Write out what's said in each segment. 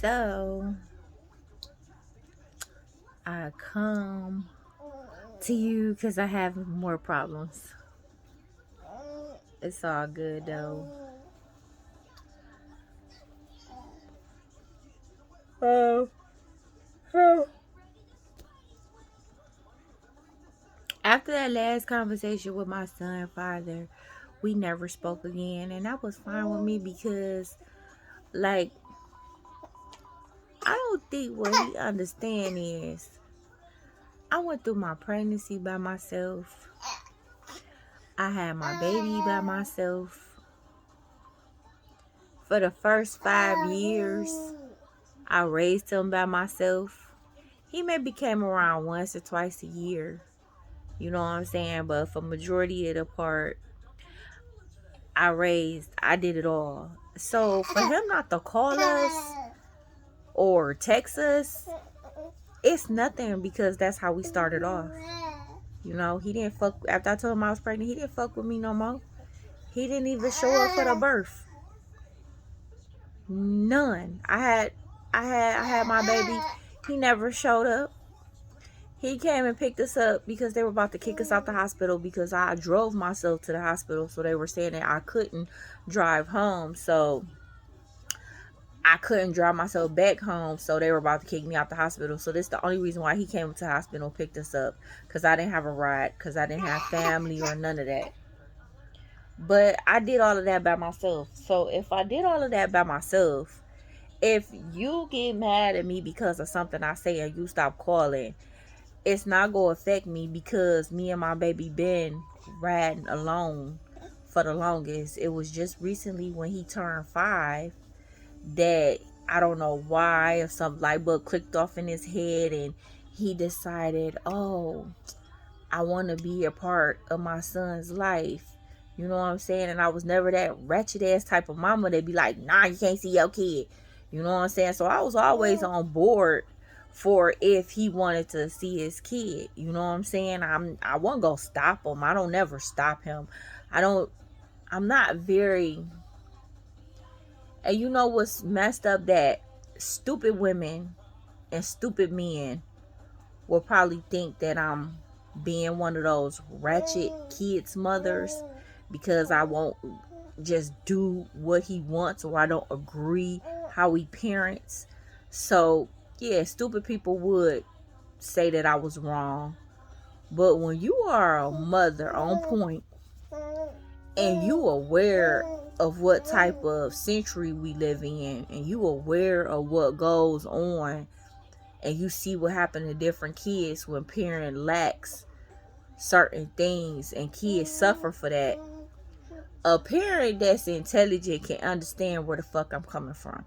So I come to you because I have more problems. It's all good though. Oh, oh. After that last conversation with my son father, we never spoke again, and that was fine with me because, like, I don't think what he understand is I went through my pregnancy by myself. I had my baby by myself. For the first 5 years, I raised him by myself. He maybe came around once or twice a year. You know what I'm saying? But for majority of the part, I did it all. So for him not to call us or text us, it's nothing because that's how we started off. You know, he didn't fuck, after I told him I was pregnant, he didn't fuck with me no more. He didn't even show up for the birth. None. I had my baby. He never showed up. He came and picked us up because they were about to kick us out the hospital because I drove myself to the hospital. So they were saying that I couldn't drive home. So I couldn't drive myself back home. So they were about to kick me out the hospital. So this is the only reason why he came to the hospital and picked us up. Because I didn't have a ride. Because I didn't have family or none of that. But I did all of that by myself. So if I did all of that by myself, if you get mad at me because of something I say and you stop calling, it's not going to affect me because me and my baby been riding alone for the longest. It was just recently when he turned 5 that I don't know why, if some light bulb clicked off in his head and he decided, oh, I want to be a part of my son's life. You know what I'm saying? And I was never that wretched ass type of mama that be like, nah, you can't see your kid. You know what I'm saying? So I was always on board for if he wanted to see his kid. You know what I'm saying? I won't go stop him. I don't never stop him. I'm not very. And you know what's messed up? That stupid women and stupid men will probably think that I'm being one of those ratchet kids mothers because I won't just do what he wants or I don't agree how he parents. So yeah, stupid people would say that I was wrong. But when you are a mother on point and you aware of what type of century we live in and you aware of what goes on and you see what happened to different kids when parent lacks certain things and kids suffer for that, a parent that's intelligent can understand where the fuck I'm coming from.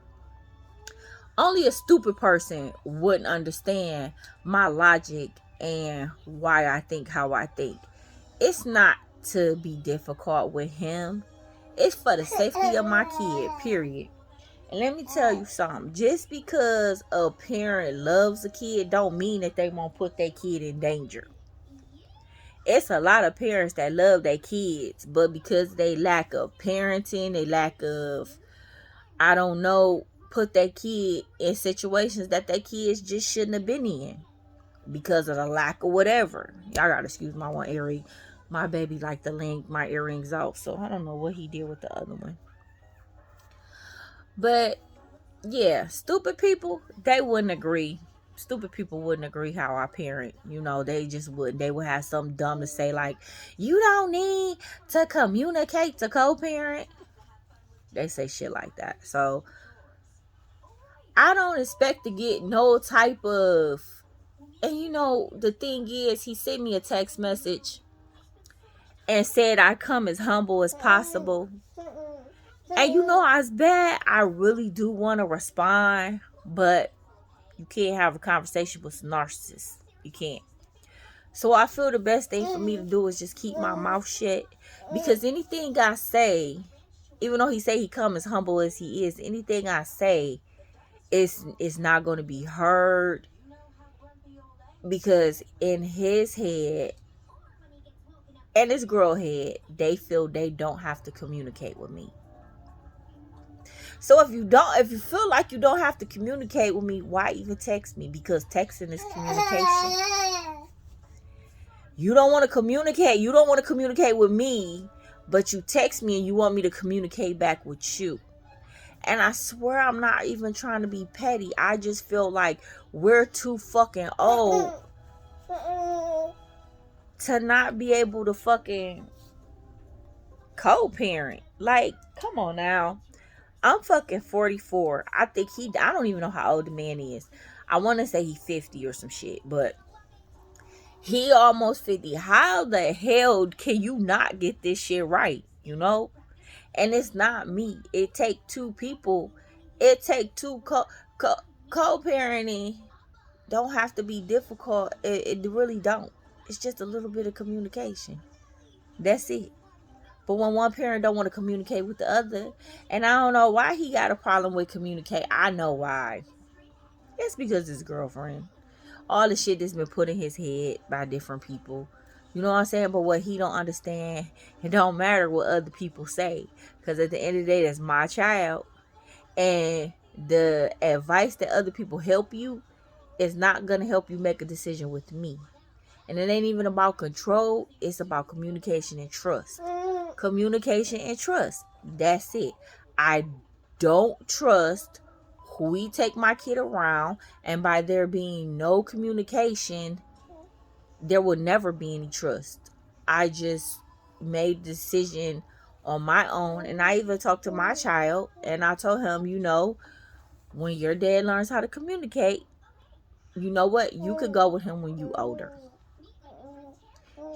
Only a stupid person wouldn't understand my logic and why I think how I think. It's not to be difficult with him. It's for the safety of my kid, period. And let me tell you something. Just because a parent loves a kid don't mean that they won't put their kid in danger. It's a lot of parents that love their kids, but because they lack of parenting, they lack of, I don't know, put their kid in situations that their kids just shouldn't have been in because of the lack of whatever. Y'all gotta excuse my one earring. My baby like to link my earrings out, so I don't know what he did with the other one. But yeah, stupid people, they wouldn't agree. Stupid people wouldn't agree how I parent. You know, they just wouldn't. They would have something dumb to say like, you don't need to communicate to co-parent. They say shit like that. So I don't expect to get no type of, and you know, the thing is, he sent me a text message and said I come as humble as possible. And you know, as bad, I really do want to respond, but you can't have a conversation with narcissists. You can't. So I feel the best thing for me to do is just keep my mouth shut. Because anything I say, even though he say he come as humble as he is, anything I say is not going to be heard. Because in his head and his girl head, they feel they don't have to communicate with me. So if you feel like you don't have to communicate with me, why even text me? Because texting is communication. You don't want to communicate. You don't want to communicate with me, but you text me and you want me to communicate back with you. And I swear I'm not even trying to be petty. I just feel like we're too fucking old to not be able to fucking co-parent. Like, come on now. I'm fucking 44. I don't even know how old the man is. I want to say he's 50 or some shit, but he almost 50. How the hell can you not get this shit right? You know? And it's not me. It take two people. It take two co-parenting. Don't have to be difficult. It really don't. It's just a little bit of communication. That's it. But when one parent don't want to communicate with the other, and I don't know why he got a problem with communicate. I know why. It's because his girlfriend. All the shit that's been put in his head by different people. You know what I'm saying? But what he don't understand, it don't matter what other people say. Because at the end of the day, that's my child. And the advice that other people help you is not going to help you make a decision with me. And it ain't even about control. It's about communication and trust. Communication and trust. That's it. I don't trust who we take my kid around. And by there being no communication, there will never be any trust. I just made the decision on my own. And I even talked to my child. And I told him, you know, when your dad learns how to communicate, you know what? You could go with him when you older.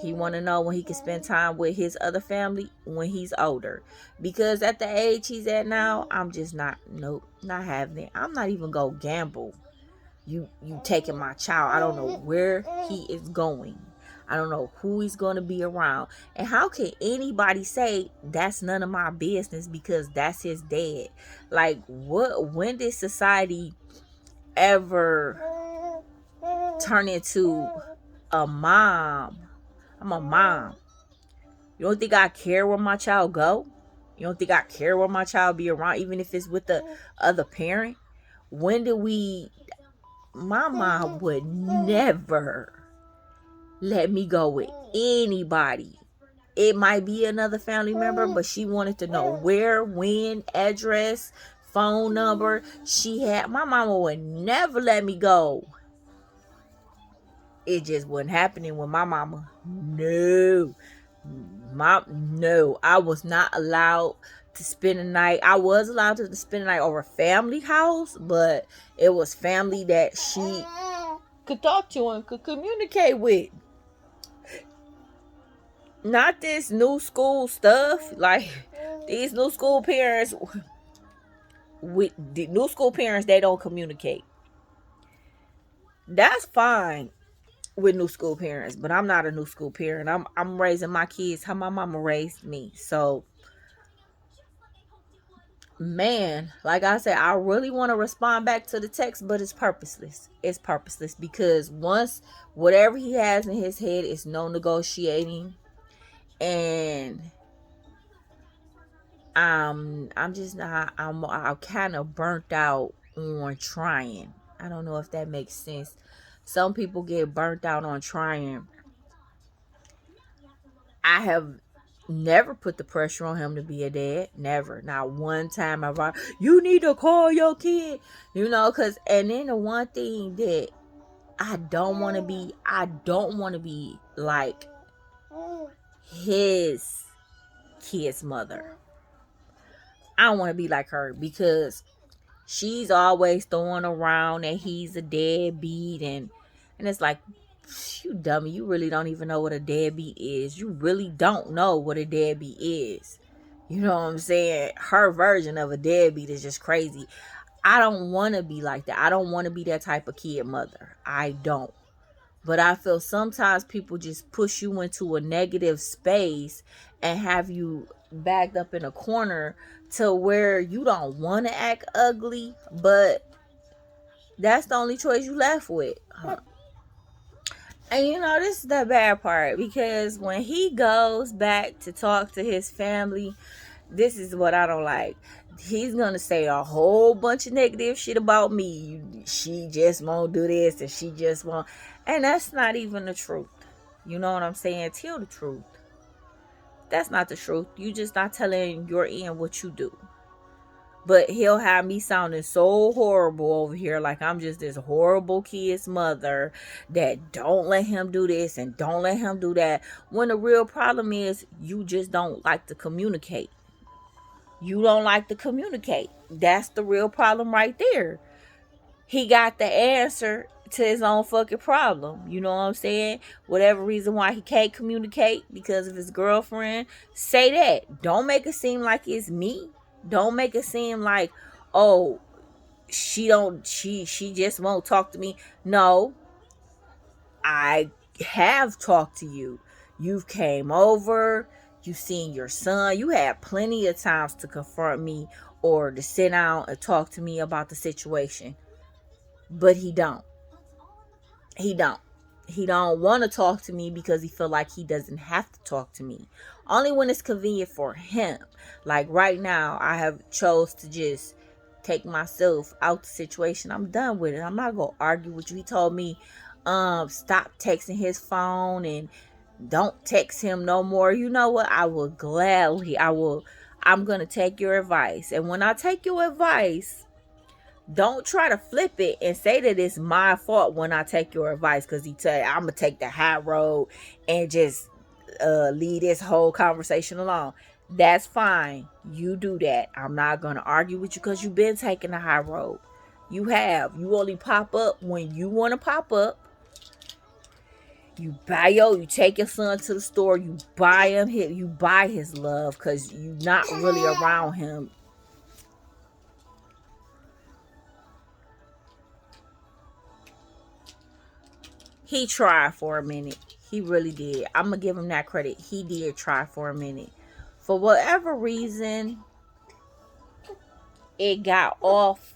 He want to know when he can spend time with his other family when he's older. Because at the age he's at now, I'm just not having it. I'm not even going to gamble. You taking my child. I don't know where he is going. I don't know who he's going to be around. And how can anybody say that's none of my business because that's his dad? Like, when did society ever turn into a mom? I'm a mom. You don't think I care where my child go? You don't think I care where my child be around, even if it's with the other parent? When did my mom would never let me go with anybody. It might be another family member, but she wanted to know where, when, address, phone number. My mama would never let me go. It just wasn't happening with my mama. No, I was not allowed to spend the night. I was allowed to spend the night over family house, but it was family that she could talk to and could communicate with. Not this new school stuff. Like, these new school parents, with the new school parents, they don't communicate. That's fine with new school parents, but I'm not a new school parent. I'm raising my kids how my mama raised me. So, man, like I said, I really want to respond back to the text, but it's purposeless. It's purposeless because once whatever he has in his head is no negotiating, and I'm kind of burnt out on trying. I don't know if that makes sense. Some people get burnt out on trying. I have never put the pressure on him to be a dad. Never. Not one time have I, you need to call your kid. You know, and then the one thing that I don't want to be like his kid's mother. I don't want to be like her because she's always throwing around that he's a deadbeat, and it's like, you dummy, you really don't even know what a deadbeat is. You really don't know what a deadbeat is. You know what I'm saying? Her version of a deadbeat is just crazy. I don't want to be like that. I don't want to be that type of kid mother. I don't. But I feel sometimes people just push you into a negative space and have you backed up in a corner to where you don't want to act ugly, but that's the only choice you left with. And you know, this is the bad part, because when he goes back to talk to his family, this is what I don't like. he's gonna say a whole bunch of negative shit about me. She just won't do this and she just won't. And that's not even the truth. You know what I'm saying? Tell the truth. That's not the truth. You just not telling your end what you do. But he'll have me sounding so horrible over here, like I'm just this horrible kid's mother that don't let him do this and don't let him do that. When the real problem is you just don't like to communicate. You don't like to communicate. That's the real problem right there. He got the answer to his own fucking problem. You know what I'm saying? Whatever reason why he can't communicate because of his girlfriend, say that. Don't make it seem like it's me. Don't make it seem like, oh, she just won't talk to me. No, I have talked to you. You've came over, you've seen your son. You had plenty of times to confront me or to sit down and talk to me about the situation. But he don't. He don't. He don't want to talk to me because he feel like he doesn't have to talk to me. Only when it's convenient for him. Like right now, I have chose to just take myself out the situation. I'm done with it. I'm not gonna argue with you. He told me, stop texting his phone and don't text him no more. You know what? I'm gonna take your advice. And when I take your advice, don't try to flip it and say that it's my fault when I take your advice, because he tell you I'm gonna take the high road and just leave this whole conversation alone. That's fine. You do that. I'm not gonna argue with you because you've been taking the high road. You have. You only pop up when you want to pop up. You take your son to the store. You buy his love because you're not really around him. He tried for a minute. He really did. I'm going to give him that credit. He did try for a minute. For whatever reason, it got off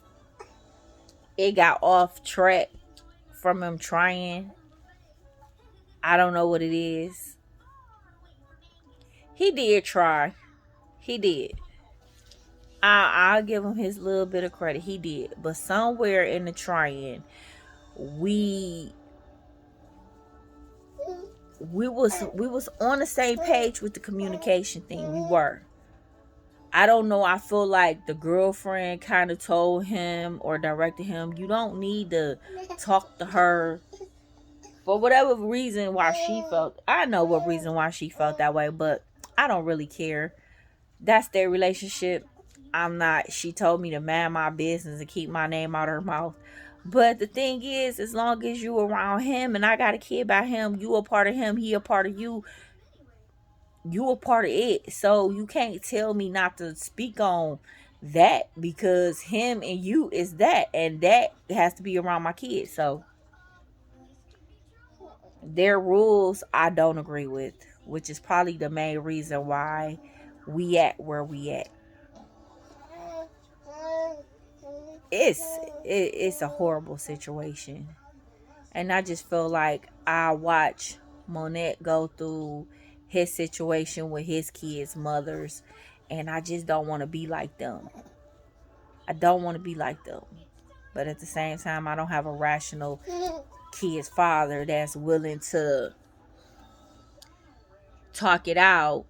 track from him trying. I don't know what it is. He did try. He did. I'll give him his little bit of credit. He did. But somewhere in the trying, we was on the same page with the communication thing. We were. I don't know. I feel like the girlfriend kind of told him or directed him, you don't need to talk to her for whatever reason why she felt. I know what reason why she felt that way, but I don't really care. That's their relationship. I'm not. She told me to mind my business and keep my name out of her mouth. But the thing is, as long as you around him and I got a kid by him, you a part of him, he a part of you, you a part of it. So you can't tell me not to speak on that, because him and you is that, and that has to be around my kids. So their rules I don't agree with, which is probably the main reason why we at where we at. It's a horrible situation. And I just feel like I watch Monet go through his situation with his kids' mothers, and I just don't want to be like them. I don't want to be like them. But at the same time, I don't have a rational kid's father that's willing to talk it out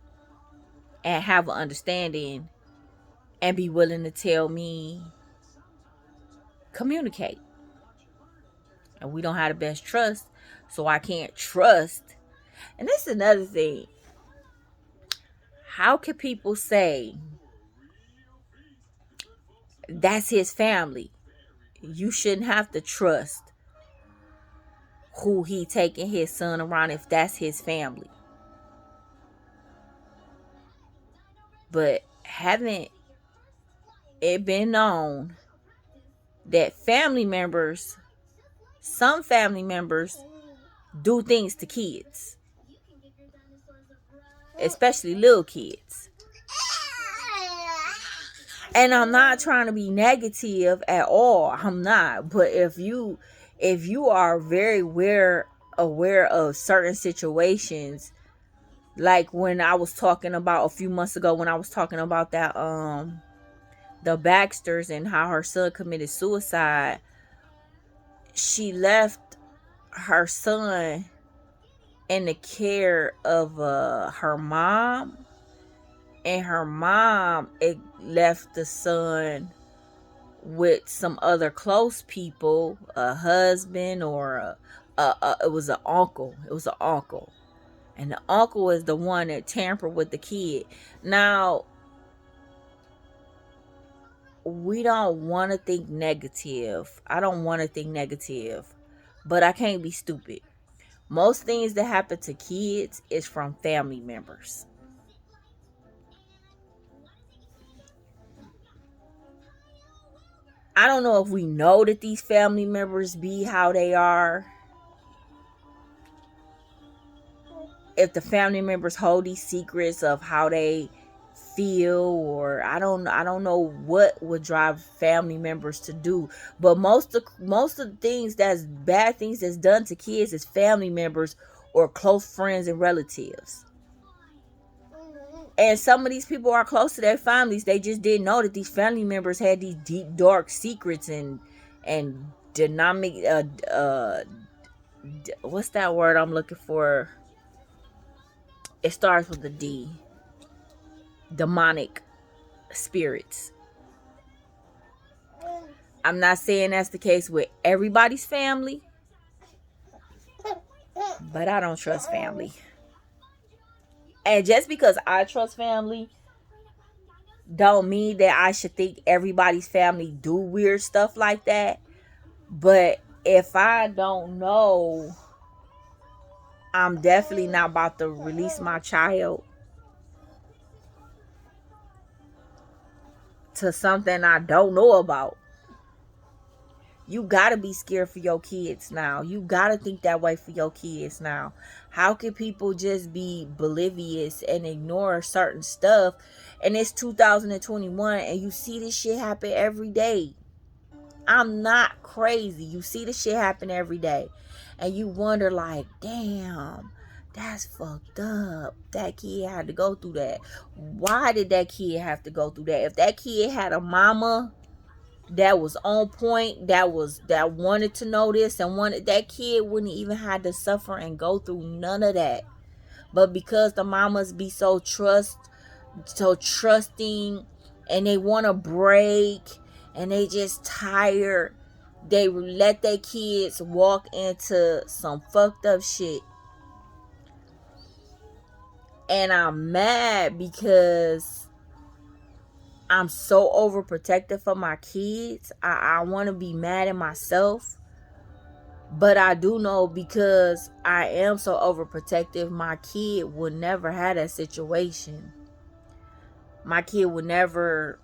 and have an understanding and be willing to tell me, communicate. And we don't have the best trust, so I can't trust. And this is another thing. How can people say that's his family? You shouldn't have to trust who he taking his son around if that's his family. But haven't it been known that some family members do things to kids, especially little kids? And I'm not trying to be negative at all. I'm not. But if you are very aware of certain situations, like when I was talking about a few months ago, when I was talking about that the Baxters and how her son committed suicide, she left her son in the care of her mom, and her mom left the son with some other close people, a husband or it was an uncle. It was an uncle, and the uncle is the one that tampered with the kid. Now, we don't want to think negative. I don't want to think negative, but I can't be stupid. Most things that happen to kids is from family members. I don't know if we know that these family members be how they are. If the family members hold these secrets of how they feel, or I don't know what would drive family members to do. But most of the things that's bad things that's done to kids is family members or close friends and relatives. And some of these people are close to their families. They just didn't know that these family members had these deep, dark secrets and dynamic. What's that word I'm looking for? It starts with a D. Demonic spirits. I'm not saying that's the case with everybody's family, but I don't trust family. And just because I trust family don't mean that I should think everybody's family do weird stuff like that. But if I don't know, I'm definitely not about to release my child to something I don't know about. You gotta be scared for your kids now. You gotta think that way for your kids now. How can people just be oblivious and ignore certain stuff? And it's 2021 and you see this shit happen every day. I'm not crazy. You see this shit happen every day. And you wonder like, damn, that's fucked up. That kid had to go through that. Why did that kid have to go through that? If that kid had a mama that was on point, that wanted to know this and wanted, that kid wouldn't even have to suffer and go through none of that. But because the mamas be so trusting, and they want to break, and they just tired, they let their kids walk into some fucked up shit. And I'm mad because I'm so overprotective for my kids. I want to be mad at myself. But I do know, because I am so overprotective, my kid would never have that situation. My kid would never...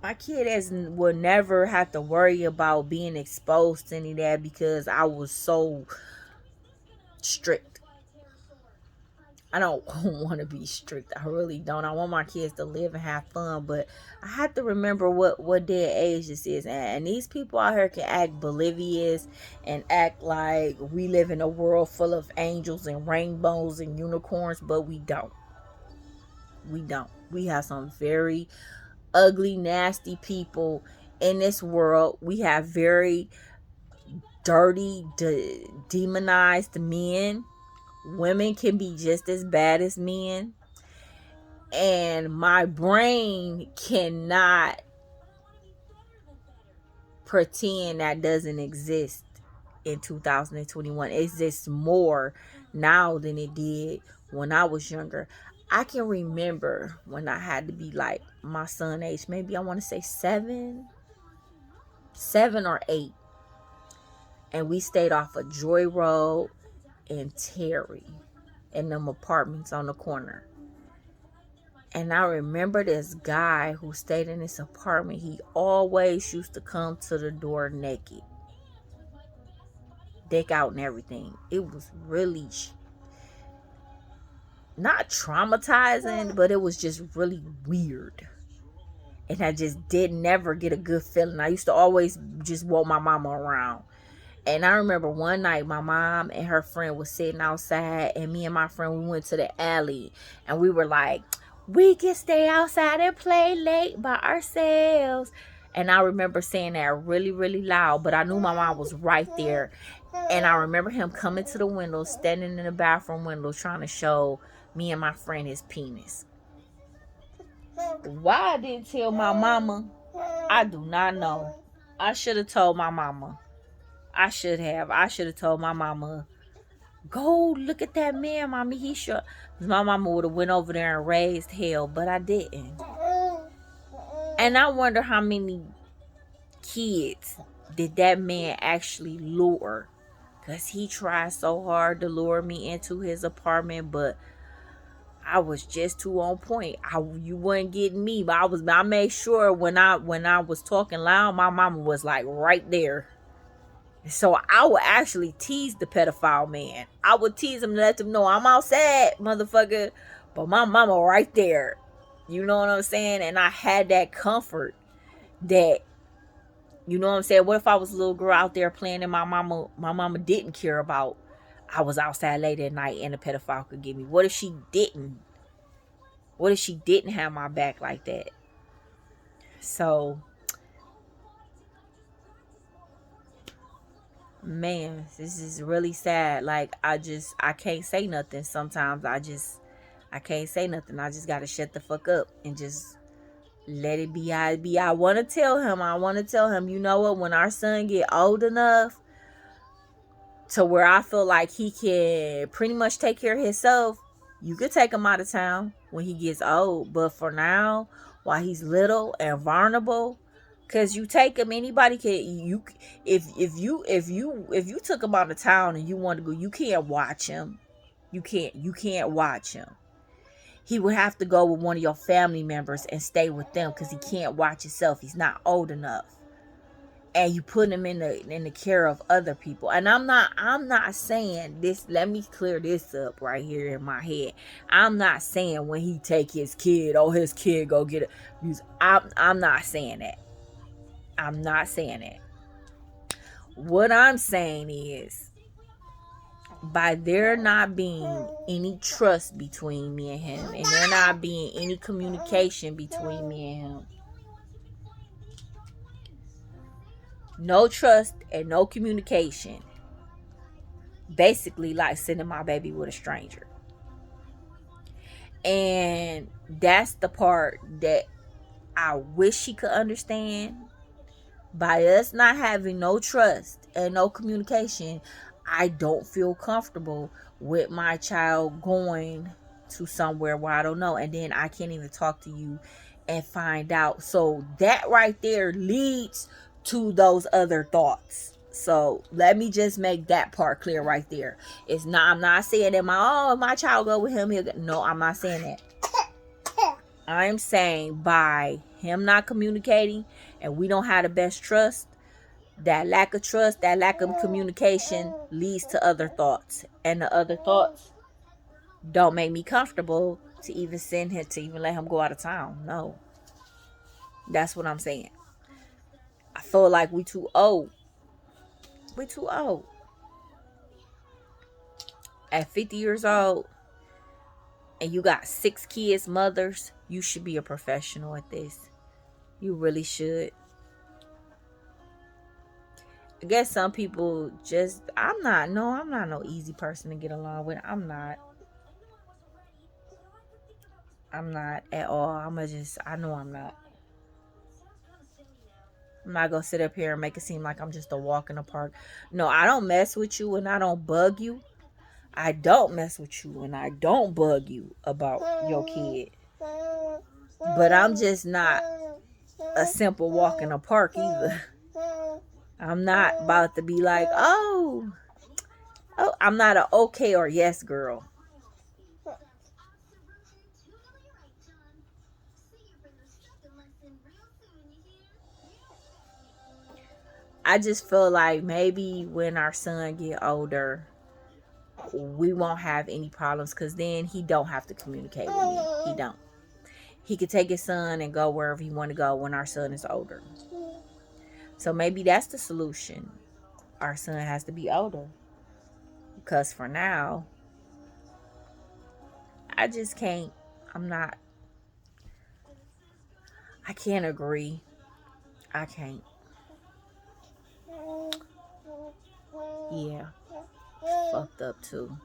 will never have to worry about being exposed to any of that, because I was so strict. I don't want to be strict. I really don't. I want my kids to live and have fun, but I have to remember what their age this is. And these people out here can act oblivious and act like we live in a world full of angels and rainbows and unicorns, but we don't. We don't. We have some very ugly, nasty people in this world. We have very dirty, demonized men. Women can be just as bad as men. And my brain cannot pretend that doesn't exist in 2021. It exists more now than it did when I was younger. I can remember when I had to be like my son age, maybe I want to say 7 or 8. And we stayed off of Joy Road and Terry in them apartments on the corner. And I remember this guy who stayed in this apartment. He always used to come to the door naked, dick out and everything. It was really not traumatizing, but it was just really weird. And I just did never get a good feeling. I used to always just want my mama around. And I remember one night my mom and her friend was sitting outside, and me and my friend, we went to the alley, and we were like, We can stay outside and play late by ourselves. And I remember saying that really, really loud, but I knew my mom was right there. And I remember him coming to the window, standing in the bathroom window, trying to show me and my friend his penis. Why I didn't tell my mama, I do not know. I should have told my mama. I should have. I should have told my mama, go look at that man, mommy. He sure. My mama would have went over there and raised hell, but I didn't. And I wonder how many kids did that man actually lure? Because he tried so hard to lure me into his apartment, but I was just too on point. You wasn't getting me, but I made sure when I was talking loud, my mama was like right there. So I would actually tease the pedophile man. I would tease him to let him know I'm outside, motherfucker. But my mama right there. You know what I'm saying? And I had that comfort that, you know what I'm saying? What if I was a little girl out there playing and my mama didn't care about I was outside late at night and a pedophile could get me? What if she didn't? What if she didn't have my back like that? So, man, this is really sad. Like, I can't say nothing. Sometimes I can't say nothing. I just gotta shut the fuck up and just let it be how it be. I want to tell him, you know what, when our son get old enough to where I feel like he can pretty much take care of himself, you could take him out of town when he gets old. But for now, while he's little and vulnerable, cause you take him, anybody can. If you took him out of town and you want to go, you can't watch him. You can't watch him. He would have to go with one of your family members and stay with them because he can't watch himself. He's not old enough. And you put him in the care of other people. And I'm not saying this. Let me clear this up right here in my head. I'm not saying when he take his kid, his kid go get it. I'm not saying that. I'm not saying that. What I'm saying is, by there not being any trust between me and him, and there not being any communication between me and him, no trust and no communication, basically like sending my baby with a stranger. And that's the part that I wish he could understand. By us not having no trust and no communication, I don't feel comfortable with my child going to somewhere where I don't know. And then I can't even talk to you and find out. So that right there leads to those other thoughts. So let me just make that part clear right there. I'm not saying that my child go with him. No, I'm not saying that. I'm saying by him not communicating and we don't have the best trust, that lack of trust, that lack of communication leads to other thoughts. And the other thoughts don't make me comfortable to even send him, to even let him go out of town. No. That's what I'm saying. I feel like we too old. We too old. At 50 years old, and you got 6 kids, mothers, you should be a professional at this. You really should. I guess some people just, I'm not no easy person to get along with. I'm not at all. I know I'm not. I'm not gonna sit up here and make it seem like I'm just a walk in the park. No, I don't mess with you and I don't bug you. I don't mess with you and I don't bug you about your kid. But I'm just not a simple walk in the park either. I'm not about to be like, oh, I'm not an okay or yes girl. I just feel like maybe when our son get older, we won't have any problems because then he don't have to communicate with me. He don't. He could take his son and go wherever he want to go when our son is older. So maybe that's the solution. Our son has to be older. Because for now, I just can't. I'm not I can't agree. I can't. Yeah. Fucked up too.